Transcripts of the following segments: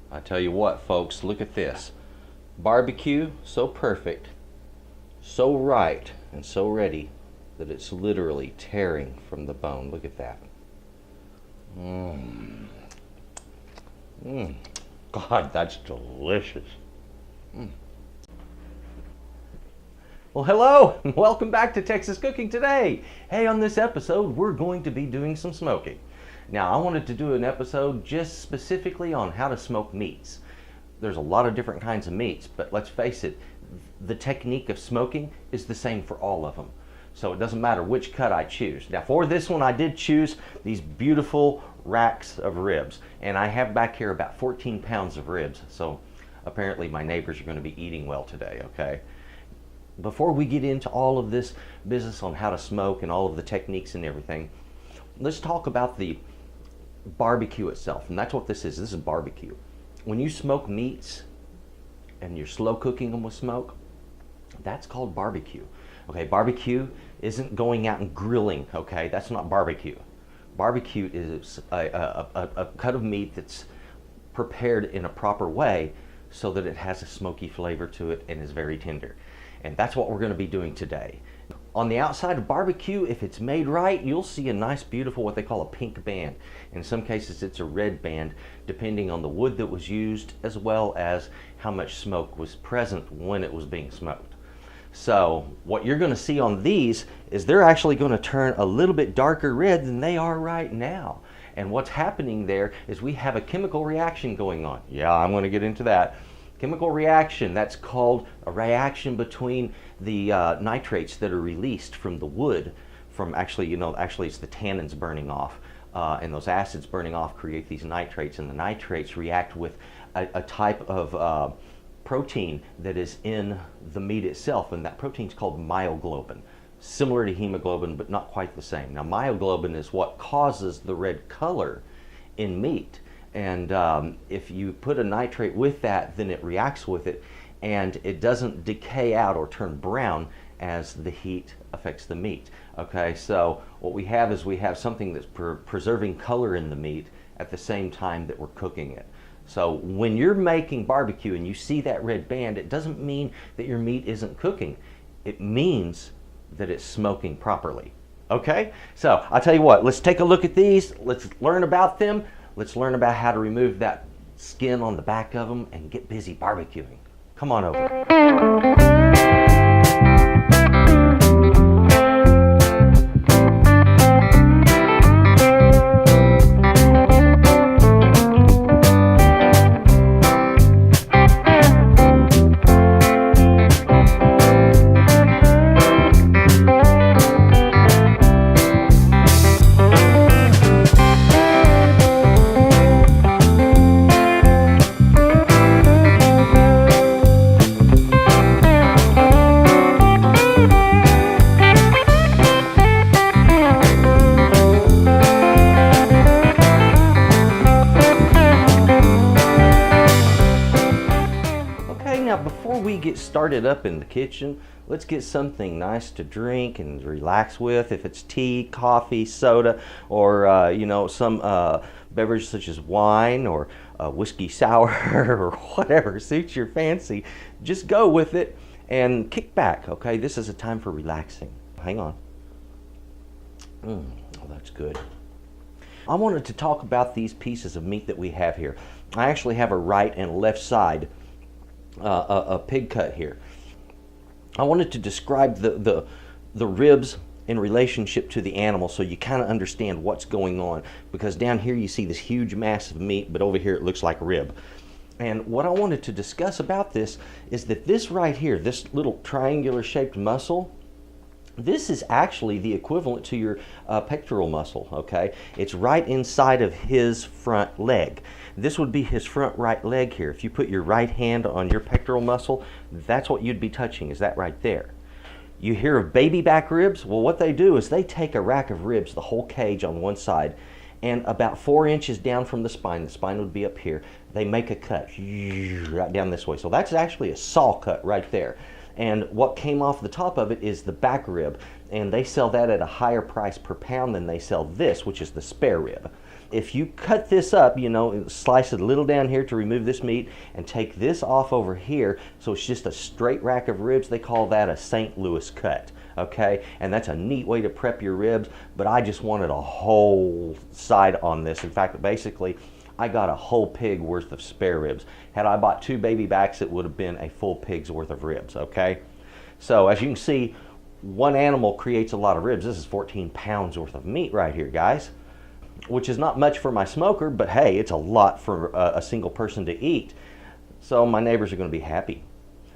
I tell you what, folks, look at this. Barbecue, so perfect, so right, and so ready that it's literally tearing from the bone. Look at that. God, that's delicious. Well, hello, and welcome back to Texas Cooking Today. Hey, on this episode, we're going to be doing some smoking. Now, I wanted to do an episode just specifically on how to smoke meats. There's a lot of different kinds of meats, but let's face it, the technique of smoking is the same for all of them. So it doesn't matter which cut I choose. Now, for this one, I did choose these beautiful racks of ribs, and I have back here about 14 pounds of ribs, so apparently my neighbors are going to be eating well today, okay? Before we get into all of this business on how to smoke and all of the techniques and everything, let's talk about the barbecue itself, and that's what this is. This is barbecue. When you smoke meats and you're slow cooking them with smoke, that's called barbecue. Okay, barbecue isn't going out and grilling, okay? That's not barbecue. Barbecue is a cut of meat that's prepared in a proper way so that it has a smoky flavor to it and is very tender. And that's what we're going to be doing today. On the outside of barbecue, if it's made right, you'll see a nice, beautiful, what they call a pink band. In some cases, it's a red band, depending on the wood that was used, as well as how much smoke was present when it was being smoked. So what you're going to see on these is they're actually going to turn a little bit darker red than they are right now. And what's happening there is we have a chemical reaction going on. Yeah, I'm going to get into that. Chemical reaction, that's called a reaction between the nitrates that are released from the wood, from actually it's the tannins burning off, and those acids burning off create these nitrates, and the nitrates react with a type of protein that is in the meat itself, and that protein is called myoglobin, similar to hemoglobin but not quite the same. Now, myoglobin is what causes the red color in meat. And if you put a nitrate with that, then it reacts with it, and it doesn't decay out or turn brown as the heat affects the meat. Okay, so what we have is we have something that's preserving color in the meat at the same time that we're cooking it. So when you're making barbecue and you see that red band, it doesn't mean that your meat isn't cooking. It means that it's smoking properly. Okay, so I'll tell you what, let's take a look at these, let's learn about them. Let's learn about how to remove that skin on the back of them and get busy barbecuing. Come on over. Before we get started up in the kitchen, let's get something nice to drink and relax with. If it's tea, coffee, soda, or some beverage such as wine or whiskey sour or whatever suits your fancy, just go with it and kick back. Okay, this is a time for relaxing. Hang on. Oh, that's good. I wanted to talk about these pieces of meat that we have here. I actually have a right and a left side. A pig cut here. I wanted to describe the ribs in relationship to the animal so you kind of understand what's going on, because down here you see this huge mass of meat, but over here it looks like rib. And what I wanted to discuss about this is that this right here, this little triangular shaped muscle, this is actually the equivalent to your pectoral muscle, okay? It's right inside of his front leg. This would be his front right leg here. If you put your right hand on your pectoral muscle, that's what you'd be touching, is that right there. You hear of baby back ribs? Well, what they do is they take a rack of ribs, the whole cage on one side, and about 4 inches down from the spine would be up here, they make a cut right down this way. So that's actually a saw cut right there. And what came off the top of it is the back rib, and they sell that at a higher price per pound than they sell this, which is the spare rib. If you cut this up, you know, slice it a little down here to remove this meat and take this off over here so it's just a straight rack of ribs, they call that a St. Louis cut. Okay, and that's a neat way to prep your ribs, but I just wanted a whole side on this. In fact, basically, I got a whole pig worth of spare ribs. Had I bought 2 baby backs, it would have been a full pig's worth of ribs, okay? So as you can see, one animal creates a lot of ribs. This is 14 pounds worth of meat right here, guys, which is not much for my smoker, but hey, it's a lot for a single person to eat. So my neighbors are gonna be happy.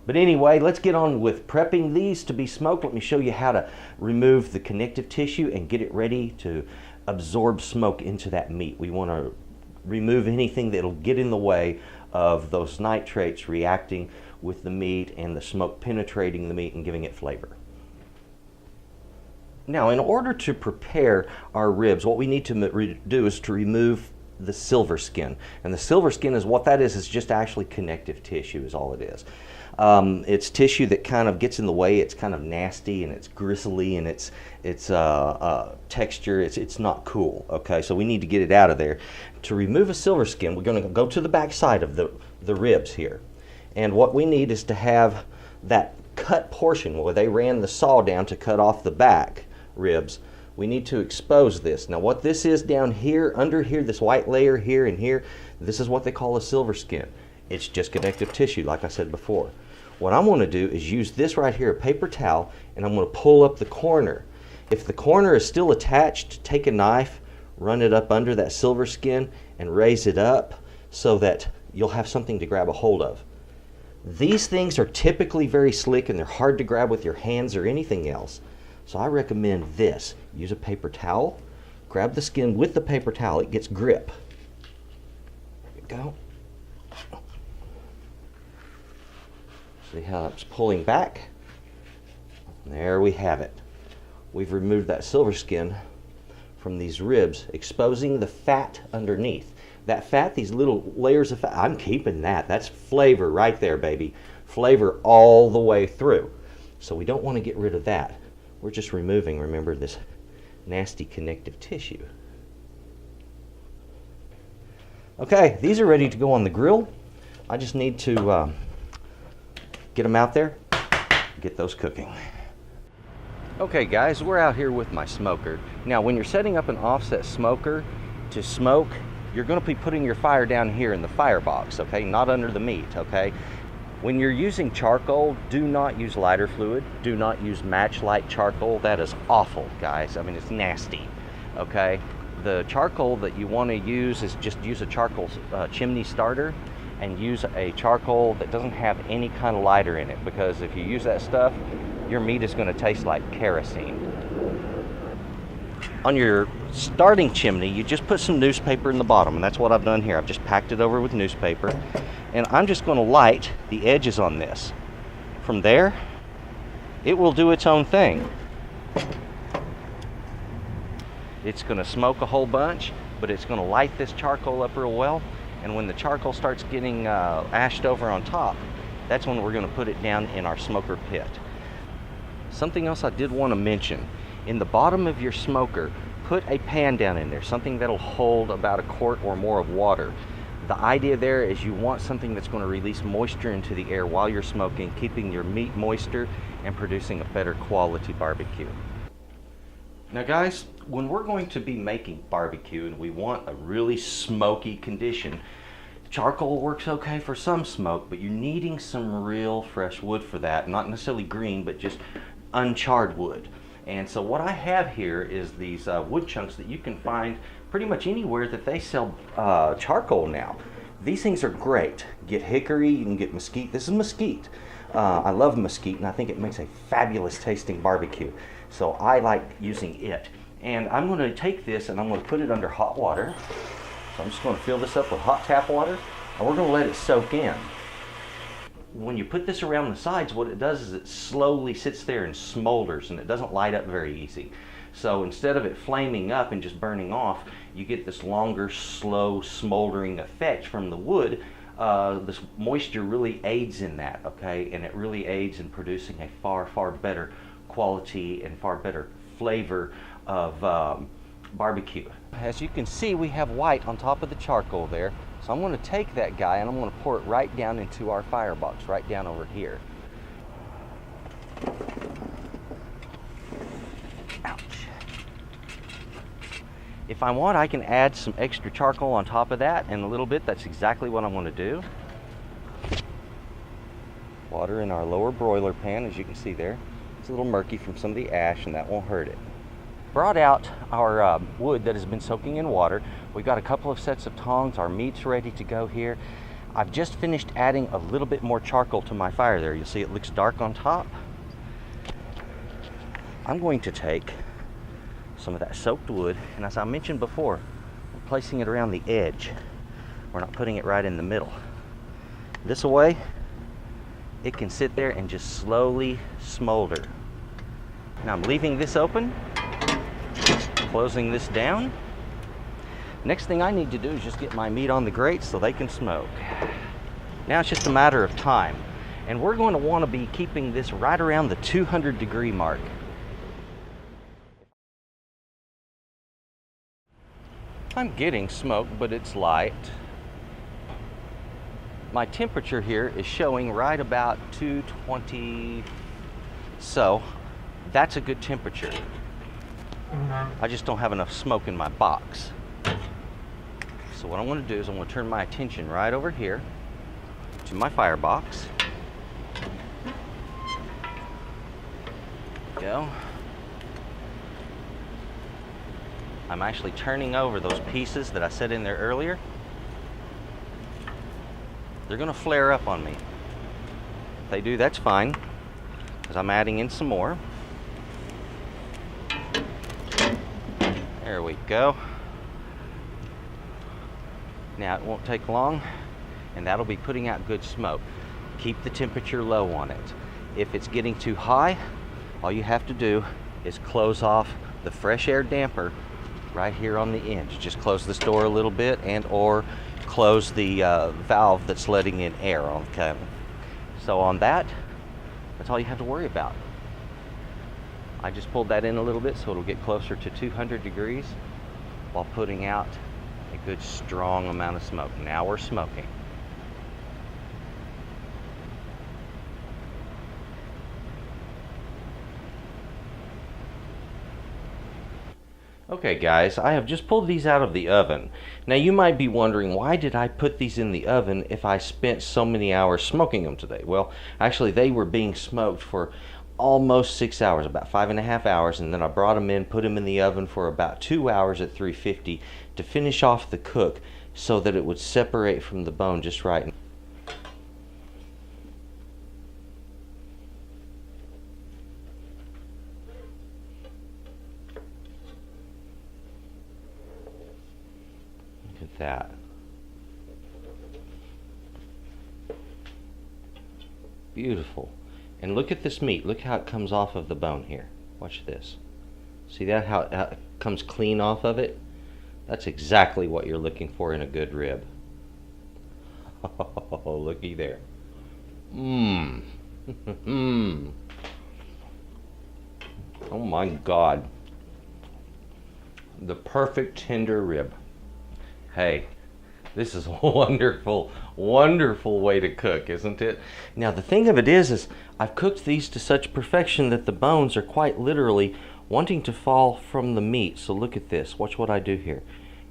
But anyway, let's get on with prepping these to be smoked. Let me show you how to remove the connective tissue and get it ready to absorb smoke into that meat. We want to remove anything that'll get in the way of those nitrates reacting with the meat and the smoke penetrating the meat and giving it flavor. Now, in order to prepare our ribs, what we need to do is to remove the silver skin. And the silver skin is what that is just actually connective tissue is all it is. It's tissue that kind of gets in the way. It's kind of nasty and it's gristly and it's texture. It's not cool. Okay, so we need to get it out of there. To remove a silver skin, we're going to go to the back side of the ribs here, and what we need is to have that cut portion where they ran the saw down to cut off the back ribs. We need to expose this. Now, what this is down here, under here, this white layer here and here, this is what they call a silver skin. It's just connective tissue, like I said before. What I'm going to do is use this right here, a paper towel, and I'm going to pull up the corner. If the corner is still attached, take a knife, run it up under that silver skin, and raise it up so that you'll have something to grab a hold of. These things are typically very slick and they're hard to grab with your hands or anything else. So I recommend this. Use a paper towel, grab the skin with the paper towel, it gets grip. There you go. See how it's pulling back? There we have it. We've removed that silver skin from these ribs, exposing the fat underneath. That fat, these little layers of fat, I'm keeping that. That's flavor right there, baby. Flavor all the way through. So we don't want to get rid of that. We're just removing, remember, this nasty connective tissue. Okay, these are ready to go on the grill. I just need to get them out there, get those cooking. Okay guys, we're out here with my smoker. Now when you're setting up an offset smoker to smoke, you're going to be putting your fire down here in the firebox, okay, not under the meat, okay? When you're using charcoal, do not use lighter fluid, do not use match-light charcoal. That is awful, guys. I mean, it's nasty, okay? The charcoal that you want to use is just use a charcoal chimney starter, and use a charcoal that doesn't have any kind of lighter in it, because if you use that stuff, your meat is going to taste like kerosene. On your starting chimney, you just put some newspaper in the bottom, and that's what I've done here. I've just packed it over with newspaper, and I'm just going to light the edges on this. From there, it will do its own thing. It's going to smoke a whole bunch, but it's going to light this charcoal up real well. And when the charcoal starts getting ashed over on top, that's when we're going to put it down in our smoker pit. Something else I did want to mention, in the bottom of your smoker, put a pan down in there, something that'll hold about a quart or more of water. The idea there is you want something that's going to release moisture into the air while you're smoking, keeping your meat moister and producing a better quality barbecue. Now guys, when we're going to be making barbecue and we want a really smoky condition, charcoal works okay for some smoke, but you're needing some real fresh wood for that. Not necessarily green, but just uncharred wood. And so what I have here is these wood chunks that you can find pretty much anywhere that they sell charcoal now. These things are great. Get hickory, you can get mesquite. This is mesquite. I love mesquite, and I think it makes a fabulous tasting barbecue. So I like using it. And I'm going to take this and I'm going to put it under hot water. So I'm just going to fill this up with hot tap water, and we're going to let it soak in. When you put this around the sides, what it does is it slowly sits there and smolders, and it doesn't light up very easy. So instead of it flaming up and just burning off, you get this longer, slow, smoldering effect from the wood. This moisture really aids in that, okay? And it really aids in producing a far, far better quality and far better flavor of barbecue. As you can see, we have white on top of the charcoal there. So I'm going to take that guy and I'm going to pour it right down into our firebox, right down over here. Ouch. If I want, I can add some extra charcoal on top of that in a little bit. That's exactly what I'm going to do. Water in our lower broiler pan, as you can see there. It's a little murky from some of the ash, and that won't hurt it. Brought out our wood that has been soaking in water. We've got a couple of sets of tongs. Our meat's ready to go here. I've just finished adding a little bit more charcoal to my fire there. You'll see it looks dark on top. I'm going to take some of that soaked wood, and as I mentioned before, we're placing it around the edge. We're not putting it right in the middle. This way, it can sit there and just slowly smolder. Now I'm leaving this open, closing this down. Next thing I need to do is just get my meat on the grate so they can smoke. Now it's just a matter of time. And we're going to want to be keeping this right around the 200-degree mark. I'm getting smoke, but it's light. My temperature here is showing right about 220. So that's a good temperature. I just don't have enough smoke in my box. So what I'm going to do is I'm going to turn my attention right over here to my firebox. Go. I'm actually turning over those pieces that I set in there earlier. They're going to flare up on me. If they do, that's fine, because I'm adding in some more. There we go. Now it won't take long, and that'll be putting out good smoke. Keep the temperature low on it. If it's getting too high, all you have to do is close off the fresh air damper right here on the end. Just close this door a little bit, and or close the valve that's letting in air on the counter. So on that, that's all you have to worry about. I just pulled that in a little bit so it'll get closer to 200 degrees while putting out a good strong amount of smoke. Now we're smoking. Okay guys, I have just pulled these out of the oven. Now you might be wondering, why did I put these in the oven if I spent so many hours smoking them today? Well, actually they were being smoked for almost 6 hours, about 5.5 hours, and then I brought them in, put them in the oven for about 2 hours at 350 to finish off the cook so that it would separate from the bone just right. Look at that. Beautiful. And look at this meat. Look how it comes off of the bone here. Watch this. See that, how it comes clean off of it? That's exactly what you're looking for in a good rib. Oh, looky there. Mmm. Mmm. Oh my God. The perfect tender rib. Hey, this is a wonderful, wonderful way to cook, isn't it? Now the thing of it is I've cooked these to such perfection that the bones are quite literally wanting to fall from the meat. So look at this. Watch what I do here.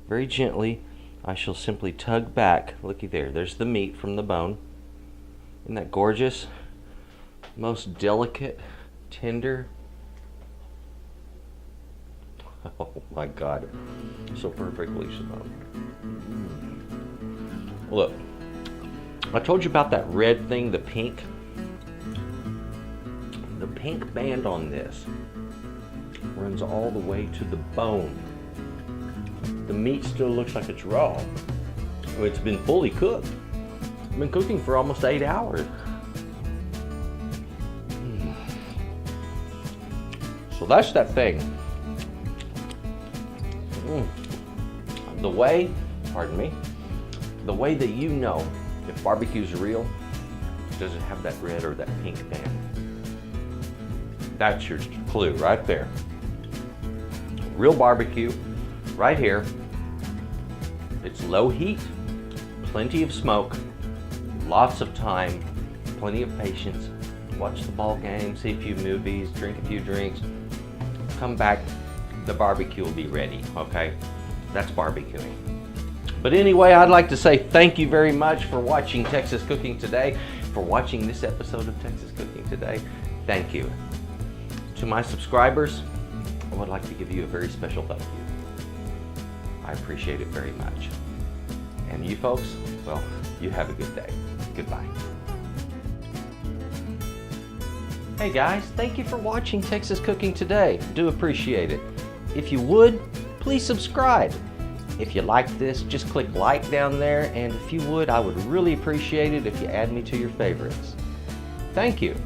Very gently, I shall simply tug back. Looky there. There's the meat from the bone. Isn't that gorgeous? Most delicate, tender. Oh my God. So perfectly smoked. Look, I told you about that red thing, the pink. The pink band on this runs all the way to the bone. The meat still looks like it's raw. It's been fully cooked. I've been cooking for almost 8 hours. So that's that thing. The way, pardon me, the way that you know if barbecue's real, does it have that red or that pink band? That's your clue right there. Real barbecue, right here. It's low heat, plenty of smoke, lots of time, plenty of patience. Watch the ball game, see a few movies, drink a few drinks, come back, the barbecue will be ready, okay? That's barbecuing. But anyway, I'd like to say thank you very much for watching Texas Cooking Today, for watching this episode of Texas Cooking Today. Thank you. To my subscribers, I would like to give you a very special thank you. I appreciate it very much. And you folks, well, you have a good day. Goodbye. Hey guys, thank you for watching Texas Cooking Today. Do appreciate it. If you would, please subscribe. If you like this, just click like down there, and if you would, I would really appreciate it if you add me to your favorites. Thank you.